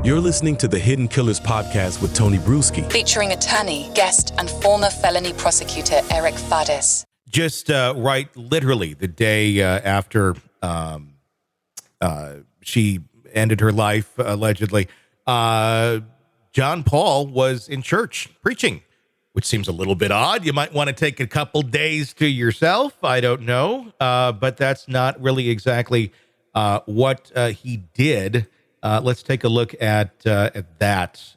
You're listening to the Hidden Killers podcast with Tony Brueski, featuring attorney, guest, and former felony prosecutor Eric Faddis. Just right, literally the day after she ended her life, allegedly, John Paul was in church preaching, which seems a little bit odd. You might want to take a couple days to yourself. I don't know, but that's not really exactly what he did. Let's take a look at that,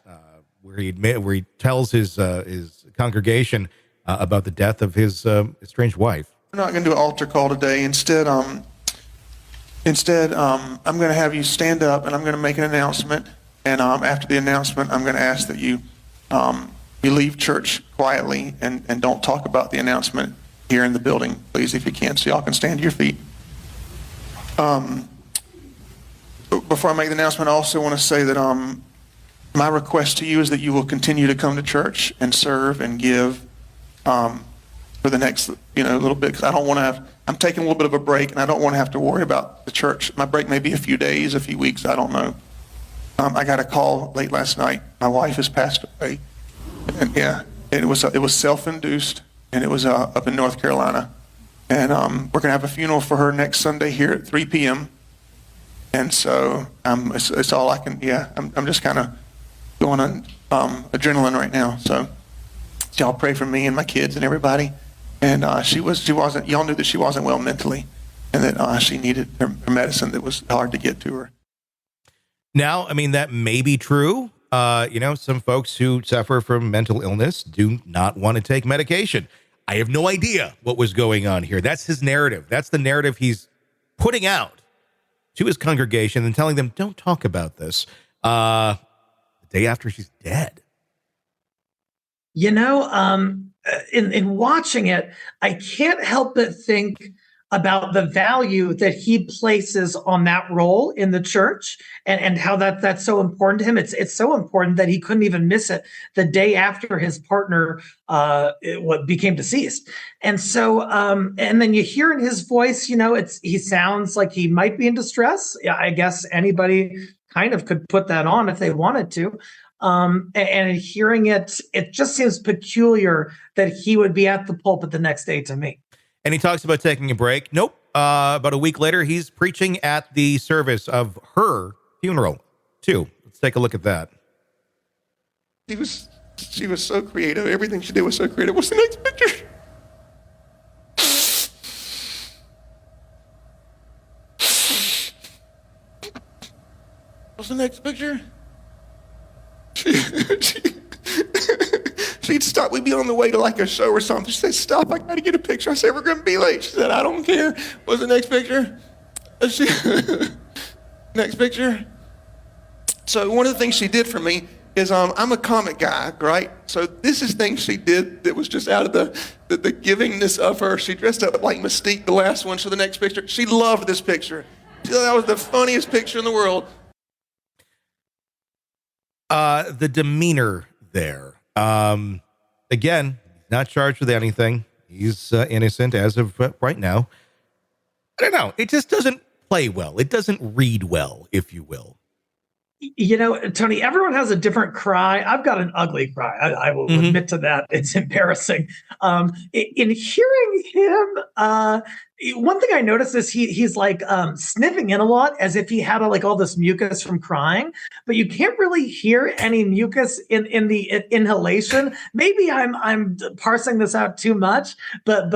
where he tells his congregation about the death of his estranged wife. We're not going to do an altar call today. Instead, I'm going to have you stand up, and I'm going to make an announcement. And after the announcement, I'm going to ask that you leave church quietly and don't talk about the announcement here in the building, please, if you can, so y'all can stand to your feet. Before I make the announcement, I also want to say that my request to you is that you will continue to come to church and serve and give for the next little bit, because I don't want to have. I'm taking a little bit of a break, and I don't want to have to worry about the church. My break may be a few days, a few weeks, I don't know. I got a call late last night. My wife has passed away, and it was self-induced, and it was up in North Carolina, and we're gonna have a funeral for her next Sunday here at 3 p.m. And so it's all I can. Yeah, I'm just kind of going on adrenaline right now. So y'all pray for me and my kids and everybody. And she wasn't. Y'all knew that she wasn't well mentally, and that she needed her medicine that was hard to get to her. Now, I mean, that may be true. Some folks who suffer from mental illness do not want to take medication. I have no idea what was going on here. That's his narrative. That's the narrative he's putting out to his congregation and telling them, don't talk about this the day after she's dead. In watching it, I can't help but think about the value that he places on that role in the church and how that's so important to him. It's so important that he couldn't even miss it the day after his partner became deceased. And so, and then you hear in his voice, he sounds like he might be in distress. Yeah, I guess anybody kind of could put that on if they wanted to. And hearing it just seems peculiar that he would be at the pulpit the next day to me. And he talks about taking a break. Nope. About a week later, he's preaching at the service of her funeral, too. Let's take a look at that. She was so creative. Everything she did was so creative. What's the next picture? What's the next picture? She'd stop. We'd be on the way to like a show or something. She'd say, stop, I got to get a picture. I said, we're going to be late. She said, I don't care. What's the next picture? Next picture. So one of the things she did for me is I'm a comic guy, right? So this is things she did that was just out of the givingness of her. She dressed up like Mystique, the last one. So the next picture, she loved this picture. She thought that was the funniest picture in the world. The demeanor there. Again, not charged with anything. He's innocent as of right now. I don't know. It just doesn't play well. It doesn't read well, if you will. Tony, everyone has a different cry. I've got an ugly cry. I will admit to that. It's embarrassing. In hearing him, one thing I noticed is he's like sniffing in a lot as if he had all this mucus from crying, but you can't really hear any mucus in the inhalation. Maybe I'm parsing this out too much, but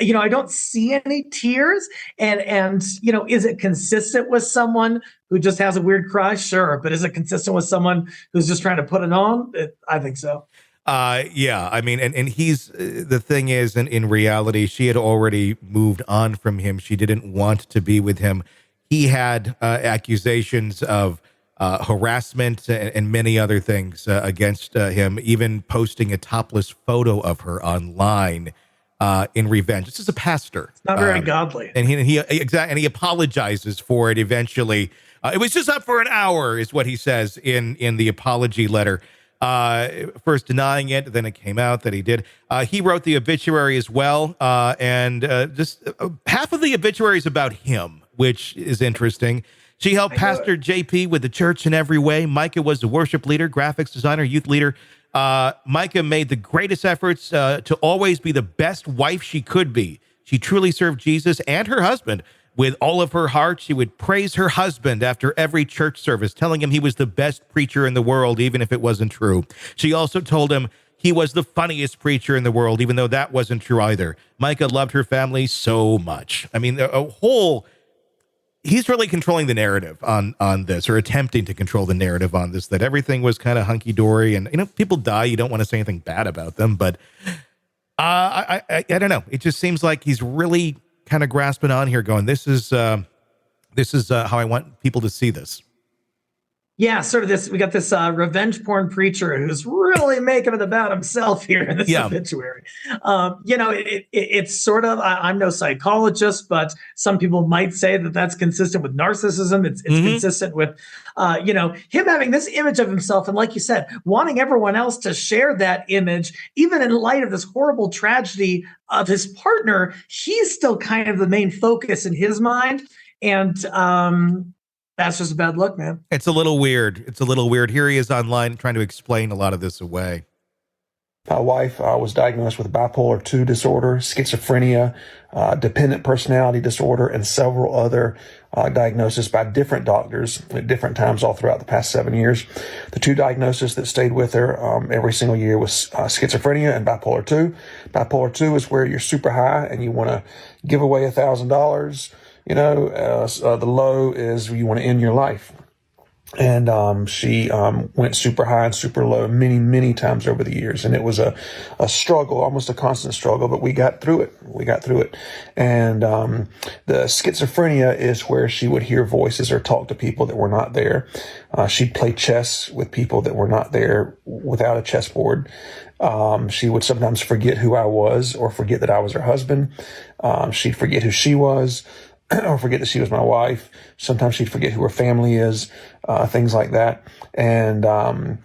I don't see any tears. And is it consistent with someone who just has a weird cry? Sure. But is it consistent with someone who's just trying to put it on? I think so. Yeah, I mean, and he's, the thing is, in reality, she had already moved on from him. She didn't want to be with him. He had accusations of harassment and many other things against him, even posting a topless photo of her online in revenge. This is a pastor. It's not very godly. And he apologizes for it eventually. It was just up for an hour, is what he says in the apology letter. First denying it, then it came out that he did. He wrote the obituary as well, and just half of the obituary is about him, which is interesting. She helped Pastor JP with the church in every way. Mica was the worship leader, graphics designer, youth leader. Mica made the greatest efforts to always be the best wife she could be. She truly served Jesus and her husband with all of her heart. She would praise her husband after every church service, telling him he was the best preacher in the world, even if it wasn't true. She also told him he was the funniest preacher in the world, even though that wasn't true either. Mica loved her family so much. I mean, he's really controlling the narrative on this, or attempting to control the narrative on this, that everything was kind of hunky-dory. And, people die. You don't want to say anything bad about them. But I don't know. It just seems like he's really kind of grasping on here, going, this is how I want people to see this. Yeah, sort of this. We got this revenge porn preacher who's really making it about himself here in this obituary. It's sort of. I'm no psychologist, but some people might say that that's consistent with narcissism. It's consistent with, him having this image of himself, and like you said, wanting everyone else to share that image, even in light of this horrible tragedy of his partner. He's still kind of the main focus in his mind, and that's just a bad look, man. It's a little weird. Here he is online trying to explain a lot of this away. My wife was diagnosed with bipolar 2 disorder, schizophrenia, dependent personality disorder, and several other diagnoses by different doctors at different times all throughout the past 7 years. The 2 diagnoses that stayed with her every single year was schizophrenia and bipolar 2. Bipolar 2 is where you're super high and you want to give away $1,000. The low is you want to end your life. And she went super high and super low many, many times over the years. And it was a struggle, almost a constant struggle, but we got through it. And the schizophrenia is where she would hear voices or talk to people that were not there. She'd play chess with people that were not there without a chessboard. She would sometimes forget who I was or forget that I was her husband. She'd forget who she was. Or forget that she was my wife. Sometimes she'd forget who her family is, things like that. And on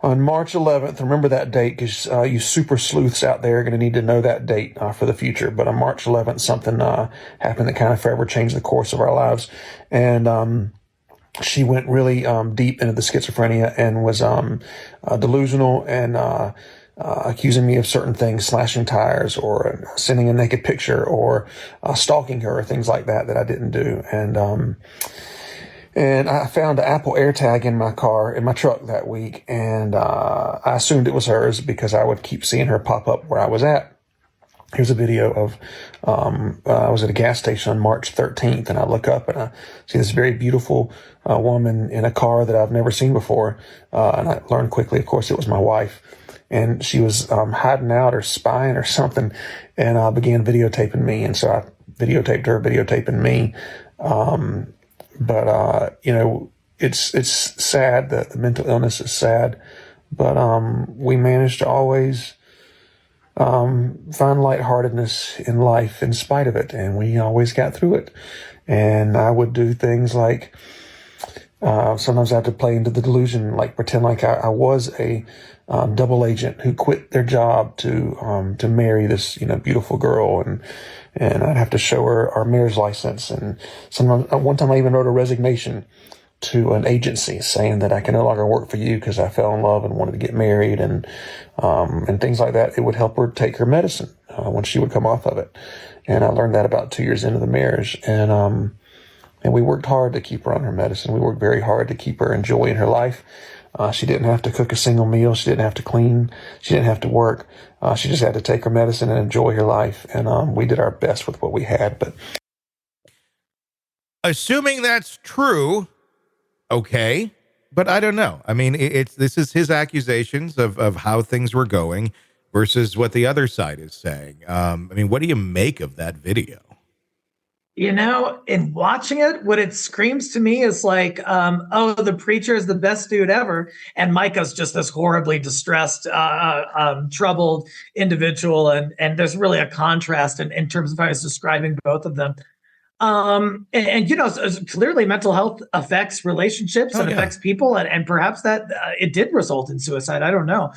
March 11th, remember that date, because you super sleuths out there are going to need to know that date for the future. But on March 11th, something happened that kind of forever changed the course of our lives. And she went really deep into the schizophrenia and was delusional and accusing me of certain things, slashing tires or sending a naked picture or stalking her or things like that I didn't do. And I found an Apple AirTag in my truck that week, and I assumed it was hers because I would keep seeing her pop up where I was at. Here's a video of I was at a gas station on March 13th, and I look up and I see this very beautiful woman in a car that I've never seen before. And I learned quickly, of course, it was my wife. And she was hiding out or spying or something, and began videotaping me. And so I videotaped her, videotaping me. It's sad that the mental illness is sad, but we managed to always find lightheartedness in life in spite of it, and we always got through it. And I would do things like sometimes I had to play into the delusion, like pretend like I was a double agent who quit their job to marry this, beautiful girl. And I'd have to show her our marriage license. And one time I even wrote a resignation to an agency saying that I can no longer work for you because I fell in love and wanted to get married and things like that. It would help her take her medicine when she would come off of it. And I learned that about 2 years into the marriage. And we worked hard to keep her on her medicine. We worked very hard to keep her enjoying her life. She didn't have to cook a single meal. She didn't have to clean. She didn't have to work. She just had to take her medicine and enjoy her life. And we did our best with what we had. But assuming that's true, okay. But I don't know. I mean, this is his accusations of how things were going versus what the other side is saying. What do you make of that video? In watching it, what it screams to me is like, the preacher is the best dude ever. And Mica's just this horribly distressed, troubled individual. And there's really a contrast in terms of how he's describing both of them. Clearly mental health affects relationships and affects people. And perhaps that it did result in suicide. I don't know.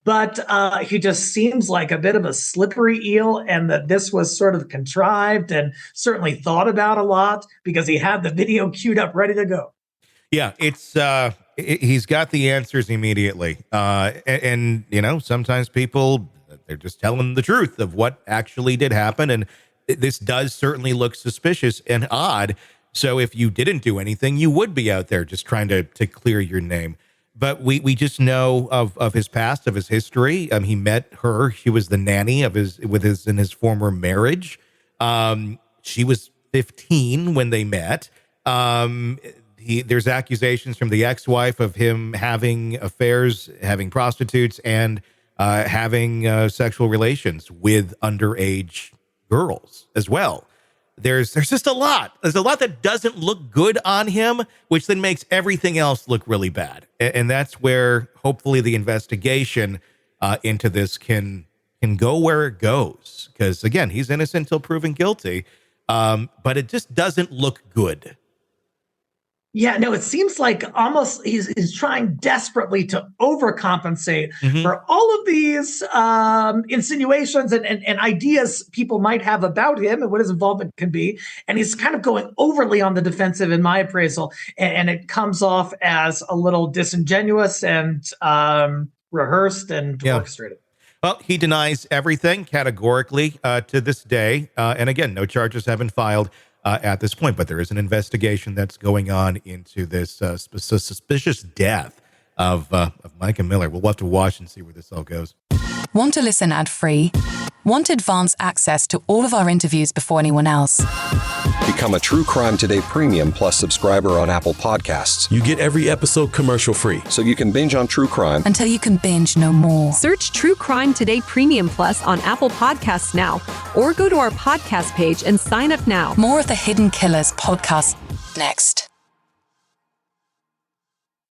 but he just seems like a bit of a slippery eel, and that this was sort of contrived and certainly thought about a lot because he had the video queued up ready to go. Yeah, he's got the answers immediately. And you know, sometimes people, they're just telling the truth of what actually did happen. And this does certainly look suspicious and odd. So if you didn't do anything, you would be out there just trying to clear your name. But we just know of his past, of his history. He met her. She was the nanny in his former marriage. She was 15 when they met. There's accusations from the ex-wife of him having affairs, having prostitutes, and having sexual relations with underage girls as well. There's just a lot. There's a lot that doesn't look good on him, which then makes everything else look really bad. And that's where hopefully the investigation into this can go where it goes. Because again, he's innocent until proven guilty. But it just doesn't look good. Yeah, no, it seems like almost he's trying desperately to overcompensate for all of these insinuations and ideas people might have about him and what his involvement can be. And he's kind of going overly on the defensive in my appraisal. And it comes off as a little disingenuous and rehearsed and orchestrated. Well, he denies everything categorically to this day. And again, no charges have been filed at this point, but there is an investigation that's going on into this suspicious death of Mica Miller. We'll have to watch and see where this all goes. Want to listen ad-free? Want advanced access to all of our interviews before anyone else? Become a True Crime Today Premium Plus subscriber on Apple Podcasts. You get every episode commercial-free. So you can binge on true crime until you can binge no more. Search True Crime Today Premium Plus on Apple Podcasts now, or go to our podcast page and sign up now. More of the Hidden Killers podcast next.